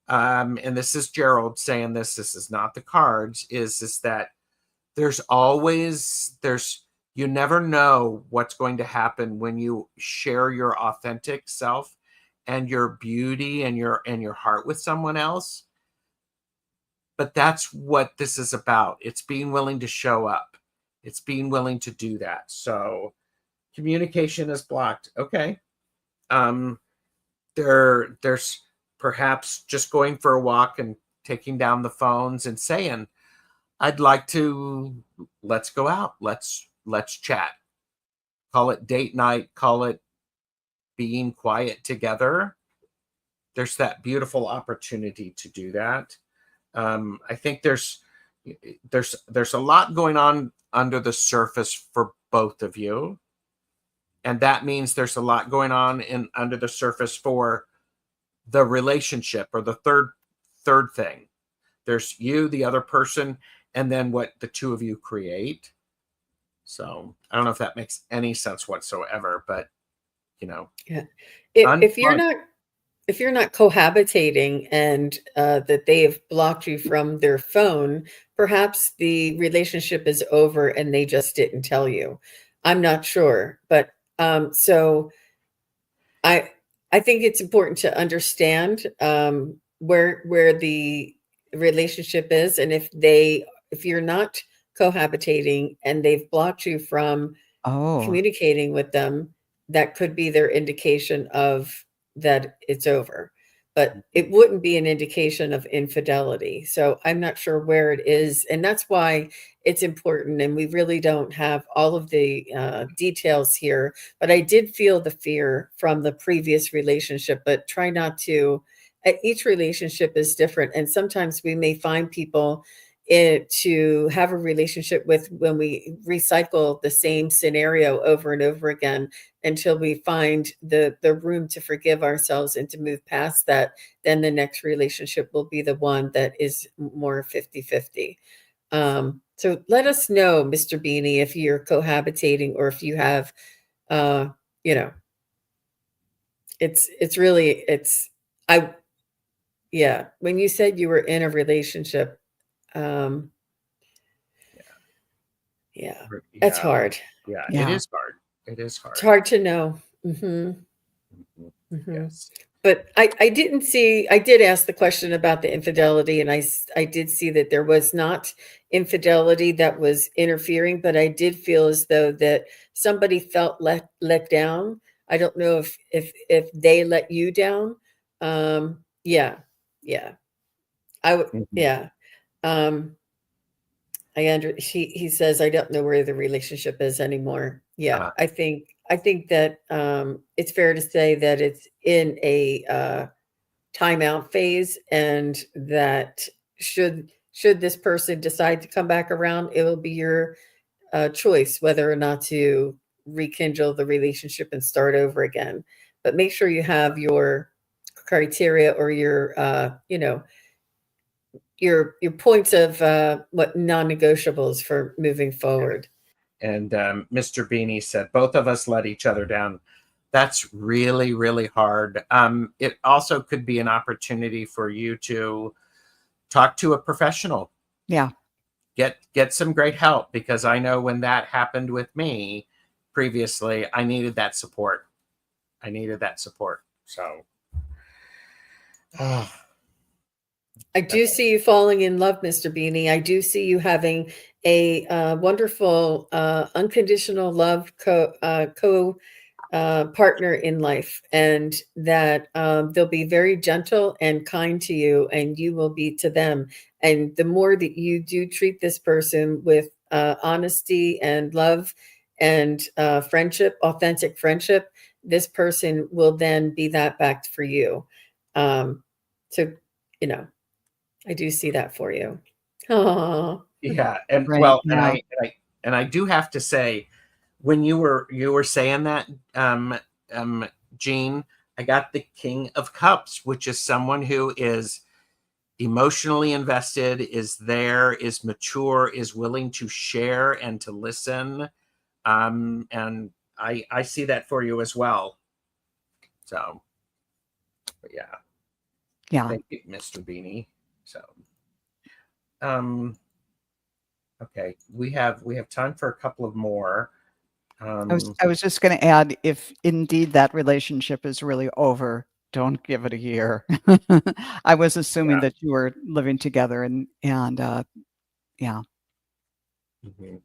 and this is Gerald saying this is not the cards, is that you never know what's going to happen when you share your authentic self and your beauty and your heart with someone else. But that's what this is about. It's being willing to show up. It's being willing to do that. So communication is blocked. Okay. There's perhaps just going for a walk and taking down the phones and saying, let's go out. Let's chat. Call it date night. Call it being quiet together. There's that beautiful opportunity to do that. I think there's a lot going on under the surface for both of you. And that means there's a lot going on under the surface for the relationship, or the third thing. There's you, the other person, and then what the two of you create. So I don't know if that makes any sense whatsoever, but Yeah. If you're not cohabitating and that they have blocked you from their phone, perhaps the relationship is over and they just didn't tell you. I'm not sure, but so I think it's important to understand where the relationship is, and if you're not cohabitating and they've blocked you from communicating with them, that could be their indication of that it's over. But it wouldn't be an indication of infidelity. So I'm not sure where it is. And that's why it's important. And we really don't have all of the details here. But I did feel the fear from the previous relationship, but try not to. Each relationship is different. And sometimes we may find people to have a relationship with when we recycle the same scenario over and over again until we find the room to forgive ourselves and to move past that. Then the next relationship will be the one that is more 50-50. So let us know, Mr. Beanie, if you're cohabitating or if you have it's really when you said you were in a relationship, that's hard. Yeah, it is hard. It's hard to know. Yes. But I did ask the question about the infidelity, and I did see that there was not infidelity that was interfering, but I did feel as though that somebody felt let down. I don't know if they let you down. Yeah. I would, yeah. He says, I don't know where the relationship is anymore. Yeah. I think that it's fair to say that it's in a timeout phase, and that should this person decide to come back around, it will be your choice whether or not to rekindle the relationship and start over again. But make sure you have your criteria or your your points of what non-negotiables for moving forward. And Mr. Beanie said, both of us let each other down. That's really, really hard. It also could be an opportunity for you to talk to a professional. Yeah. Get some great help, because I know when that happened with me previously, I needed that support. So, I do see you falling in love, Mr. Beanie. I do see you having a wonderful, unconditional love partner in life, and that they'll be very gentle and kind to you, and you will be to them. And the more that you do treat this person with honesty and love and friendship, authentic friendship, this person will then be that back for you. So, you know, I do see that for you. Oh, yeah, and Right. well, Yeah. and I do have to say, when you were saying that, Jean, I got the King of Cups, which is someone who is emotionally invested, is there, is mature, is willing to share and to listen. And I see that for you as well. So, but yeah, Yeah. thank you, Mr. Beanie. So, um, okay, we have time for a couple of more. I was just going to add, if indeed that relationship is really over, don't give it a year. I was assuming Yeah. that you were living together, and yeah. Mhm.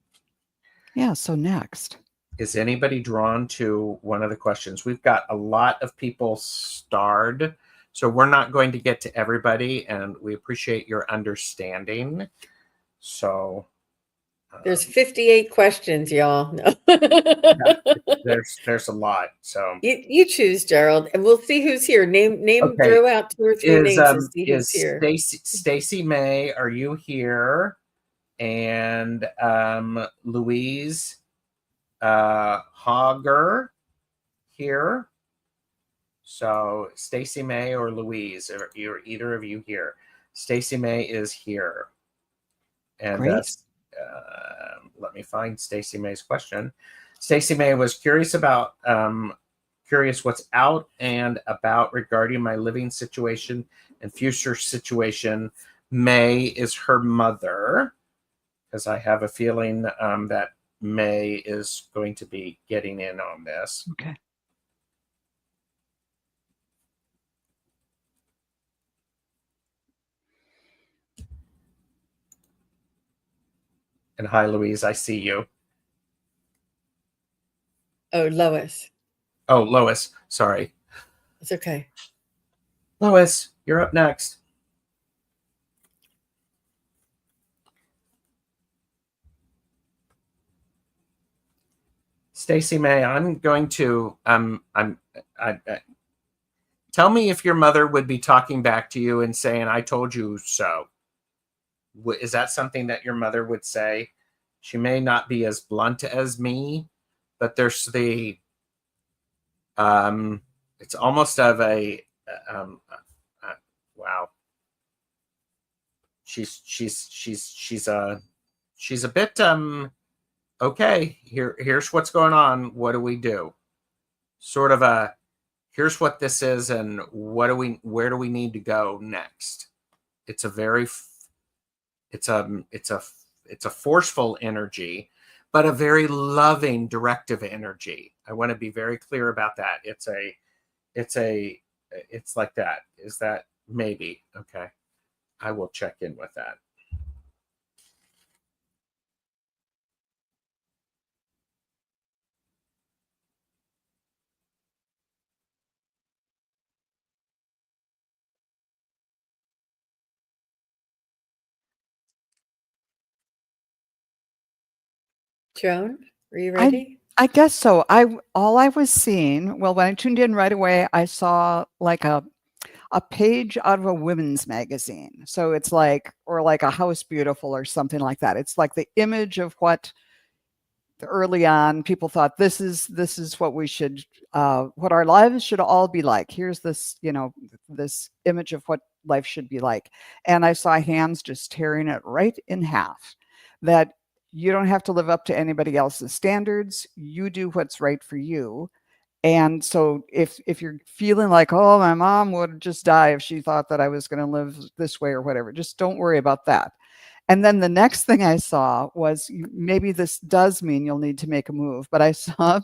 Yeah. So next. Is anybody drawn to one of the questions? We've got a lot of people starred, so we're not going to get to everybody, and we appreciate your understanding. So there's 58 questions, y'all. No. there's a lot. So You choose, Gerald, and we'll see who's here. okay, Throw out 2 or 3 names and see who's is here. Stacy May, are you here? And Louise Hogger here. So Stacy May or Louise, are either of you here? Stacy May is here. And Great. let me find Stacy May's question. Stacy May was curious what's out and about regarding my living situation and future situation. May is her mother, because I have a feeling that May is going to be getting in on this. Okay. And hi, Louise, I see you. Oh, Lois. Oh, Lois, sorry. It's okay. Lois, you're up next. Stacy May, I'm going to tell me if your mother would be talking back to you and saying, "I told you so." Is that something that your mother would say? She may not be as blunt as me, but there's it's almost of a wow. She's a bit okay. Here's what's going on. What do we do? Sort of a, here's what this is, and where do we need to go next? It's a very it's a forceful energy, but a very loving, directive energy. I want to be very clear about that. It's like that. Is that maybe okay? I will check in with that. Joan, are you ready? I guess so. All I was seeing, well, when I tuned in right away, I saw like a page out of a women's magazine. So it's like, or like a House Beautiful or something like that. It's like the image of what early on people thought this is what we should what our lives should all be like. Here's this, this image of what life should be like. And I saw hands just tearing it right in half. That you don't have to live up to anybody else's standards. You do what's right for you. And so if you're feeling like, oh, my mom would just die if she thought that I was going to live this way or whatever, just don't worry about that. And then the next thing I saw was, maybe this does mean you'll need to make a move, but I saw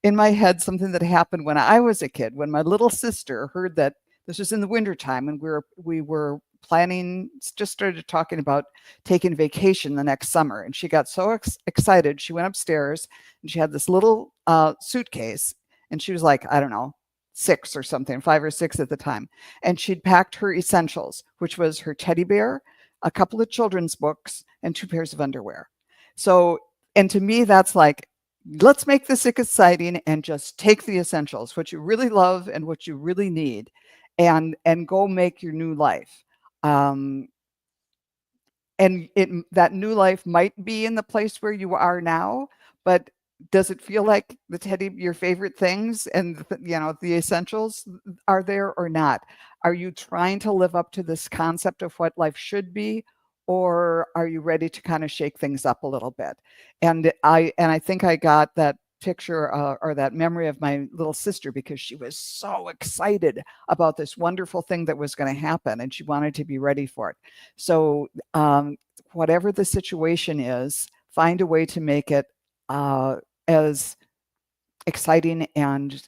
in my head something that happened when I was a kid, when my little sister heard that this was in the wintertime and we were planning, just started talking about taking vacation the next summer. And she got so excited. She went upstairs and she had this little suitcase, and she was like, I don't know, 6 or something, 5 or 6 at the time. And she'd packed her essentials, which was her teddy bear, a couple of children's books, and 2 pairs of underwear. So, and to me, that's like, let's make this exciting and just take the essentials, what you really love and what you really need, and go make your new life. And that new life might be in the place where you are now, but does it feel like your favorite things and the essentials are there or not? Are you trying to live up to this concept of what life should be, or are you ready to kind of shake things up a little bit? And I think I got that picture or that memory of my little sister, because she was so excited about this wonderful thing that was going to happen, and she wanted to be ready for it. So whatever the situation is, find a way to make it as exciting and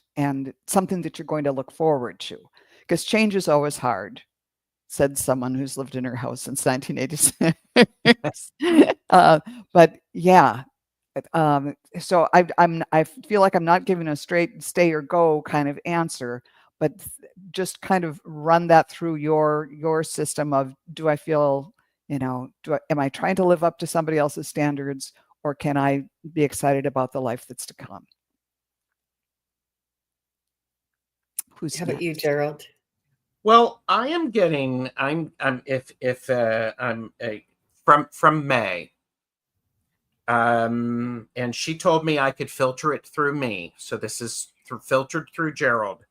something that you're going to look forward to, because change is always hard, said someone who's lived in her house since 1986. But yeah, so I feel like I'm not giving a straight stay or go kind of answer, but just kind of run that through your system of, do I feel, am I trying to live up to somebody else's standards, or can I be excited about the life that's to come? How about you, Gerald? Well, I am getting, I'm from May. And she told me I could filter it through me. So this is filtered through Gerald.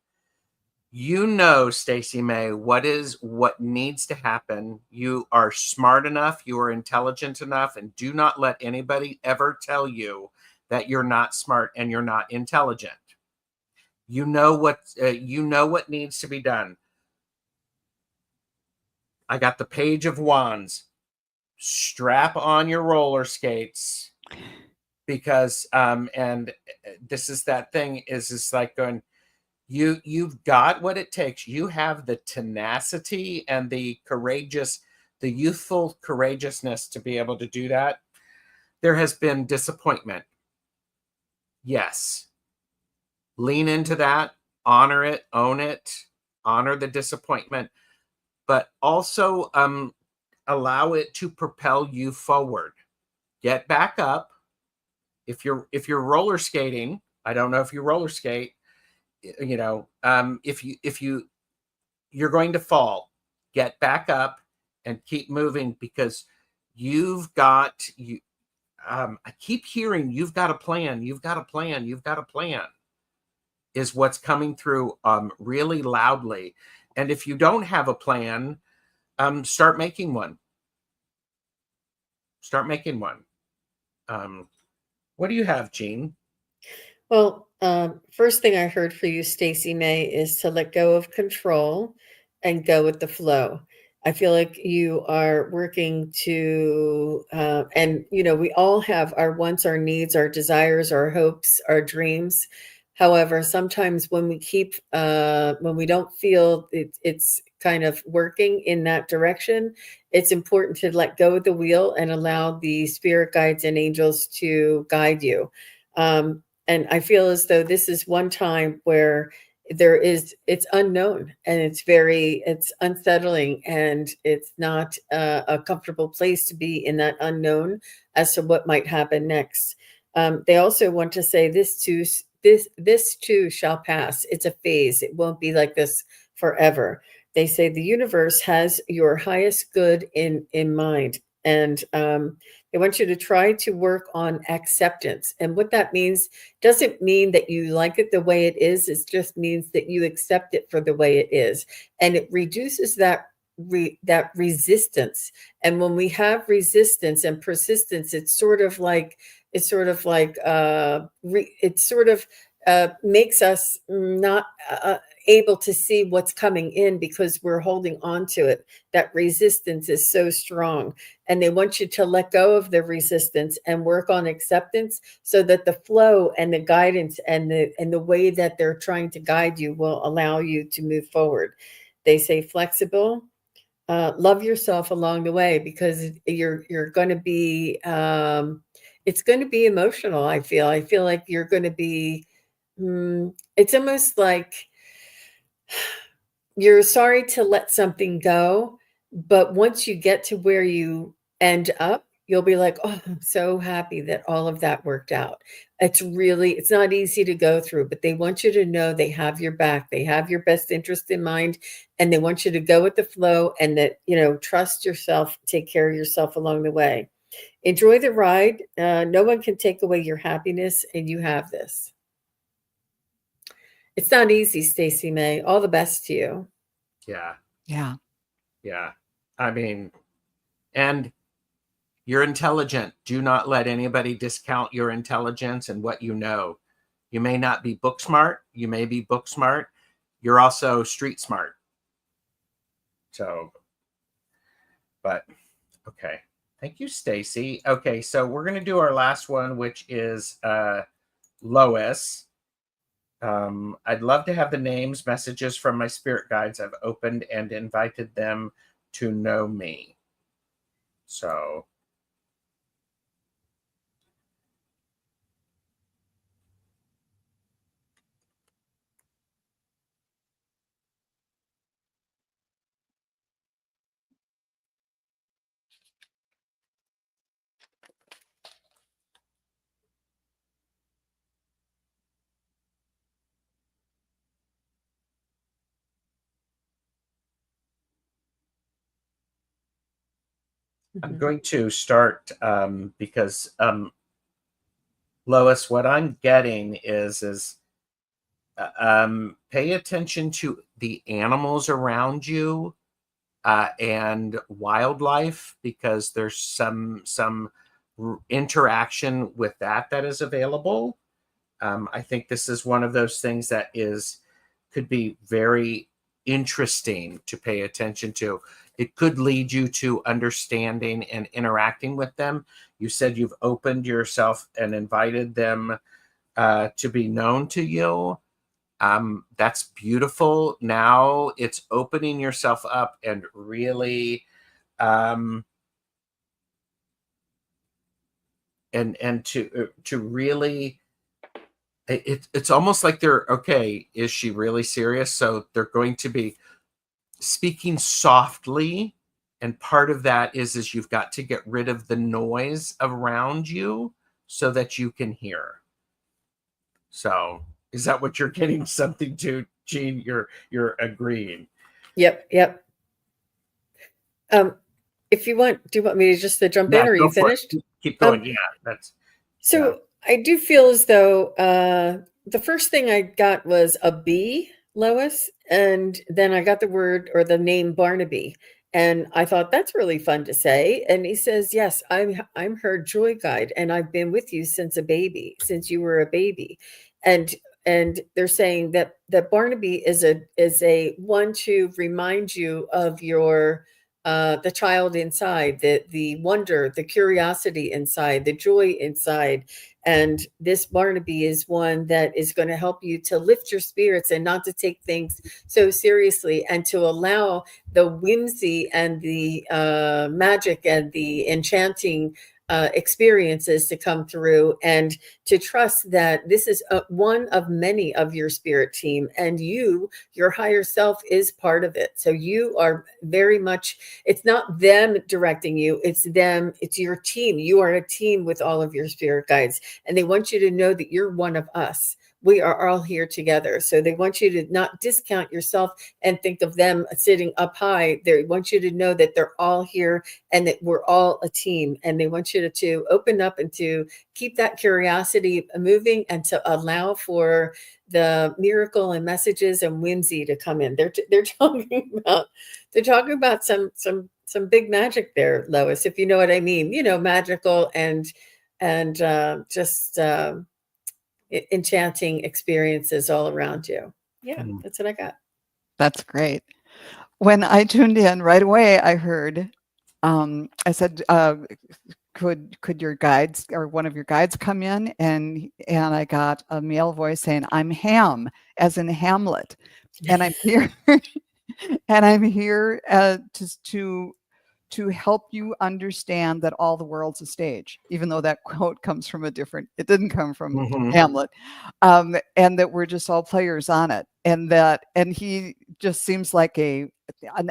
Stacey May, what needs to happen. You are smart enough, you are intelligent enough, and do not let anybody ever tell you that you're not smart and you're not intelligent. You know what needs to be done. I got the Page of Wands. Strap on your roller skates, because and this is that thing, is like going, you've got what it takes. You have the tenacity and the youthful courageousness to be able to do that. There has been disappointment. Yes. Lean into that, honor it, own it, honor the disappointment, but also allow it to propel you forward. Get back up. If you're roller skating, I don't know if you roller skate, if you're going to fall, get back up and keep moving, because I keep hearing, you've got a plan, you've got a plan, you've got a plan, is what's coming through really loudly. And if you don't have a plan, start making one. Start making one. What do you have, Jean? Well, first thing I heard for you, Stacey May, is to let go of control and go with the flow. I feel like you are working to, and we all have our wants, our needs, our desires, our hopes, our dreams. However, sometimes when we don't feel it's kind of working in that direction, it's important to let go of the wheel and allow the spirit guides and angels to guide you. And I feel as though this is one time where it's unknown, and it's unsettling, and it's not a comfortable place to be in that unknown as to what might happen next. They also want to say this too shall pass. It's a phase. It won't be like this forever. They say the universe has your highest good in mind, and they want you to try to work on acceptance. And what that means doesn't mean that you like it the way it is. It just means that you accept it for the way it is. And it reduces that resistance. And when we have resistance and persistence, it's sort of makes us not able to see what's coming in because we're holding on to it. That resistance is so strong, and they want you to let go of the resistance and work on acceptance, so that the flow and the guidance and the way that they're trying to guide you will allow you to move forward. They say flexible. Love yourself along the way, because you're going to be it's going to be emotional. I feel like you're going to be it's almost like you're sorry to let something go, but once you get to where you end up, you'll be like, oh, I'm so happy that all of that worked out. It's not easy to go through, but they want you to know they have your back. They have your best interest in mind, and they want you to go with the flow, and that, trust yourself, take care of yourself along the way. Enjoy the ride. No one can take away your happiness, and you have this. It's not easy, Stacey May. All the best to you. Yeah. Yeah. Yeah. I mean, and you're intelligent. Do not let anybody discount your intelligence and what you know. You may not be book smart. You may be book smart. You're also street smart. So, but okay. Thank you, Stacey. Okay, so we're going to do our last one, which is Lois. I'd love to have the names, messages from my spirit guides. I've opened and invited them to know me. So I'm going to start because Lois, what I'm getting is pay attention to the animals around you and wildlife, because there's some interaction with that is available. I think this is one of those things that could be very interesting to pay attention to. It could lead you to understanding and interacting with them. You said you've opened yourself and invited them to be known to you. That's beautiful. Now it's opening yourself up and really and to really it's almost like they're okay, is she really serious? So they're going to be speaking softly, and part of that is you've got to get rid of the noise around you so that you can hear. So is that what you're getting something to, Jean? You're agreeing? Yep. If you want, do you want me to just jump in, or are you finished? Keep going. That's so. Yeah. I do feel as though the first thing I got was a B, Lois, and then I got the word or the name Barnaby, and I thought that's really fun to say. And he says, "Yes, I'm her joy guide, and I've been with you since since you were a baby," and they're saying that Barnaby is a one to remind you of your the child inside, the wonder, the curiosity inside, the joy inside. And this Barnaby is one that is going to help you to lift your spirits and not to take things so seriously, and to allow the whimsy and the magic and the enchanting experiences to come through, and to trust that this is one of many of your spirit team, and your higher self is part of it. So you are very much, it's not them directing you, it's your team. You are a team with all of your spirit guides, and they want you to know that you're one of us. We are all here together. So they want you to not discount yourself and think of them sitting up high. They want you to know that they're all here and that we're all a team. And they want you to open up and to keep that curiosity moving, and to allow for the miracle and messages and whimsy to come in. They're talking about some big magic there, Lois, if you know what I mean. Magical and just enchanting experiences all around you. Yeah, that's what I got. That's great. When I tuned in right away, I heard, I said, could your guides or one of your guides come in? And I got a male voice saying, I'm Ham, as in Hamlet. And I'm here, and I'm here to help you understand that all the world's a stage, even though that quote comes from it didn't come from Hamlet, and that we're just all players on it. And he just seems like an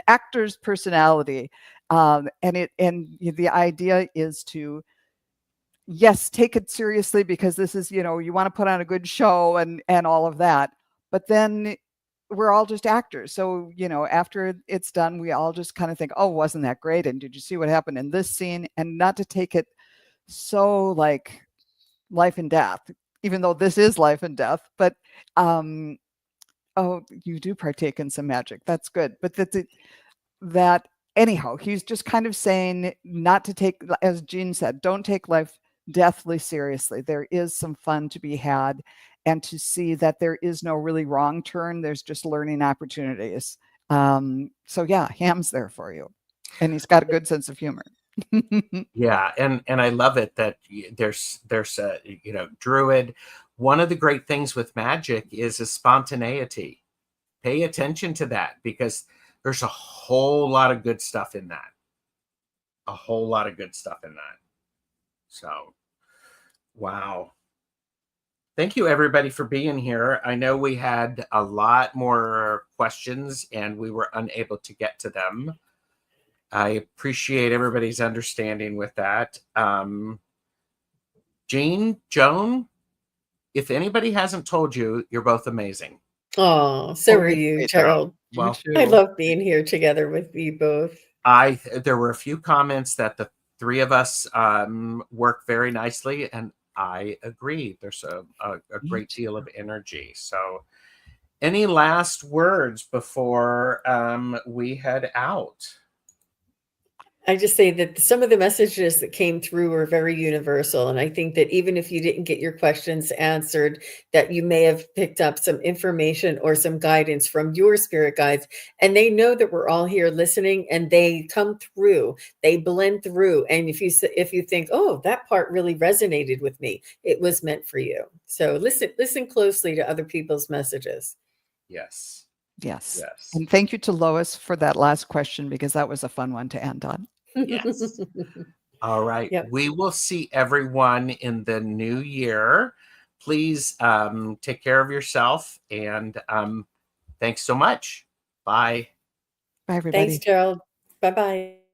actor's personality. And the idea is to, yes, take it seriously, because this is, you want to put on a good show and all of that. But then we're all just actors. So, after it's done, we all just kind of think, oh, wasn't that great? And did you see what happened in this scene? And not to take it so like life and death, even though this is life and death. But, oh, you do partake in some magic. That's good. But that anyhow, he's just kind of saying not to take, as Jean said, don't take life deathly seriously. There is some fun to be had, and to see that there is no really wrong turn. There's just learning opportunities. So yeah, Ham's there for you, and he's got a good sense of humor. Yeah, and I love it that there's a druid. One of the great things with magic is a spontaneity. Pay attention to that, because there's a whole lot of good stuff in that. A whole lot of good stuff in that. So, wow. Thank you, everybody, for being here. I know we had a lot more questions and we were unable to get to them. I appreciate everybody's understanding with that. Jean, Joan, if anybody hasn't told you, you're both amazing. Oh, so are you, Gerald. Well, I love being here together with you both. There were a few comments that the three of us work very nicely, and I agree. There's a great deal of energy. So, any last words before we head out? I just say that some of the messages that came through were very universal. And I think that even if you didn't get your questions answered, that you may have picked up some information or some guidance from your spirit guides. And they know that we're all here listening, and they come through, they blend through. And if you think, oh, that part really resonated with me, it was meant for you. So listen closely to other people's messages. Yes. Yes. And thank you to Lois for that last question, because that was a fun one to end on. Yes. All right. Yep. We will see everyone in the new year. Please take care of yourself, and thanks so much. Bye. Bye, everybody. Thanks, Gerald. Bye-bye.